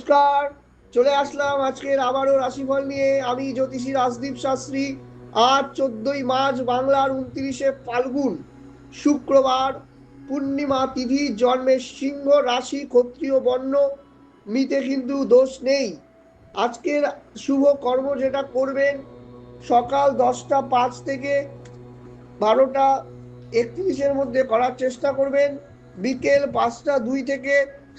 নমস্কার। চলে আসলাম আজকের আবারও রাশিফল নিয়ে। আমি জ্যোতিষী রাজদীপ শাস্ত্রী। আজ 14ই মার্চ, বাংলার 29শে ফাল্গুন, শুক্রবার, পূর্ণিমা তিথি, জন্মের সিংহ রাশি, ক্ষত্রিয় বর্ণ, মিতে কিন্তু দোষ নেই। আজকের শুভ কর্ম যেটা করবেন, সকাল 10টা 5 থেকে 12টা 31 মধ্যে করার চেষ্টা করবেন। বিকেল 5টা 2 থেকে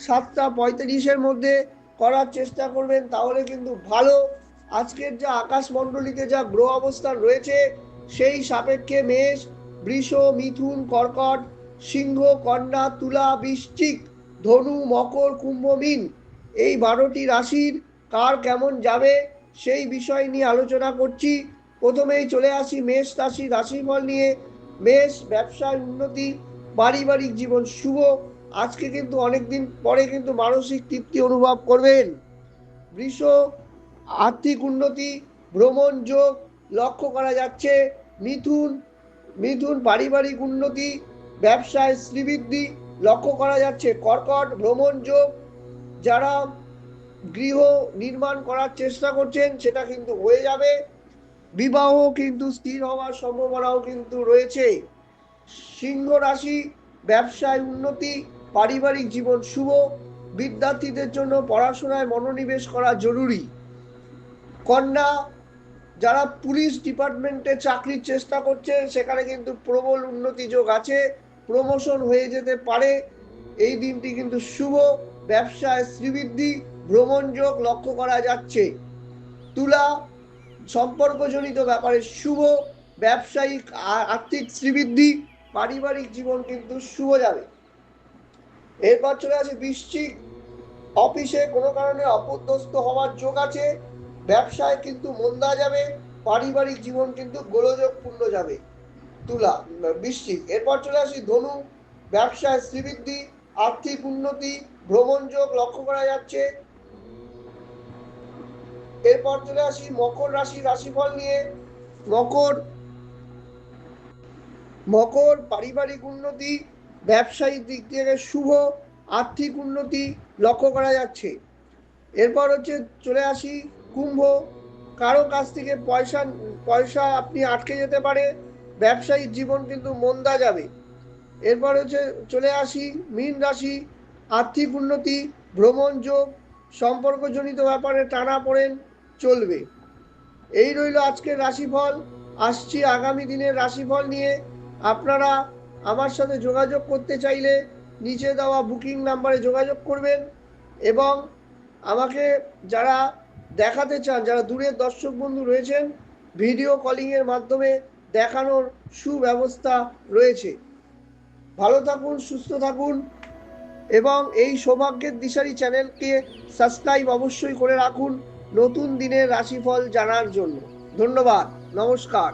7টা 35 মধ্যে করার চেষ্টা করবেন, তাহলে কিন্তু ভালো। আজকের যা আকাশমণ্ডলীতে যা গ্রহ অবস্থান রয়েছে, সেই সাপেক্ষে মেষ, বৃষ, মিথুন, কর্কট, সিংহ, কন্যা, তুলা, বৃশ্চিক, ধনু, মকর, কুম্ভ, মীন, এই 12টি রাশির কার কেমন যাবে সেই বিষয় নিয়ে আলোচনা করছি। প্রথমেই চলে আসি মেষ রাশি রাশিফল নিয়ে। মেষ, ব্যবসায় উন্নতি, পারিবারিক জীবন শুভ। আজকে কিন্তু অনেকদিন পরে কিন্তু মানসিক তৃপ্তি অনুভব করবেন। বৃষ, আর্থিক উন্নতি, ভ্রমণ যোগ লক্ষ্য করা যাচ্ছে। মিথুন, পারিবারিক উন্নতি, ব্যবসায় শ্রীবৃদ্ধি লক্ষ্য করা যাচ্ছে। কর্কট, ভ্রমণ যোগ, যারা গৃহ নির্মাণ করার চেষ্টা করছেন সেটা কিন্তু হয়ে যাবে। বিবাহ কিন্তু স্থির হওয়ার সম্ভাবনাও কিন্তু রয়েছে। সিংহ রাশি, ব্যবসায় উন্নতি, পারিবারিক জীবন শুভ। বিদ্যার্থীদের জন্য পড়াশোনায় মনোনিবেশ করা জরুরি। কন্যা, যারা পুলিশ ডিপার্টমেন্টে চাকরির চেষ্টা করছে সেখানে কিন্তু প্রবল উন্নতি যোগ আছে, প্রমোশন হয়ে যেতে পারে। এই দিনটি কিন্তু শুভ। ব্যবসায় শ্রীবৃদ্ধি, ভ্রমণ যোগ লক্ষ্য করা যাচ্ছে। তুলা, সম্পর্কজনিত ব্যাপারে শুভ, ব্যবসায়িক আর্থিক শ্রীবৃদ্ধি, পারিবারিক জীবন কিন্তু শুভ যাবে। এরপর চলে আসে বৃশ্চিক, অফিসে কোনো কারণে অপদস্থ হওয়ার যোগ আছে, ব্যবসায় কিন্তু মন্দা যাবে, পারিবারিক জীবন কিন্তু গোলযোগপূর্ণ যাবে। তুলা, বৃশ্চিক। এরপর চলে আসি ধনু, ব্যবসায় শ্রীবৃদ্ধি, আর্থিক উন্নতি, ভ্রমণ যোগ লক্ষ্য করা যাচ্ছে। এরপর চলে আসি মকর রাশি রাশিফল নিয়ে। মকর, পারিবারিক উন্নতি, ব্যবসায়িক দিক থেকে শুভ, আর্থিক উন্নতি লক্ষ্য করা যাচ্ছে। এরপর হচ্ছে চলে আসি কুম্ভ, কারো কাছ থেকে পয়সা আপনি আটকে যেতে পারে, ব্যবসায়িক জীবন কিন্তু মন্দা যাবে। এরপর হচ্ছে চলে আসি মীন রাশি, আর্থিক উন্নতি, ভ্রমণ যোগ, সম্পর্কজনিত ব্যাপারে টানাপোড়েন চলবে। এই রইল আজকের রাশিফল। আসছি আগামী দিনের রাশিফল নিয়ে। আপনারা আমার সাথে যোগাযোগ করতে চাইলে নিচে দেওয়া বুকিং নাম্বারে যোগাযোগ করবেন, এবং আমাকে যারা দেখাতে চান, যারা দূরের দর্শক বন্ধু রয়েছেন, ভিডিও কলিংয়ের মাধ্যমে দেখানোর সুব্যবস্থা রয়েছে। ভালো থাকুন, সুস্থ থাকুন, এবং এই সৌভাগ্যের দিশারি চ্যানেলকে সাবস্ক্রাইব অবশ্যই করে রাখুন নতুন দিনের রাশিফল জানার জন্য। ধন্যবাদ, নমস্কার।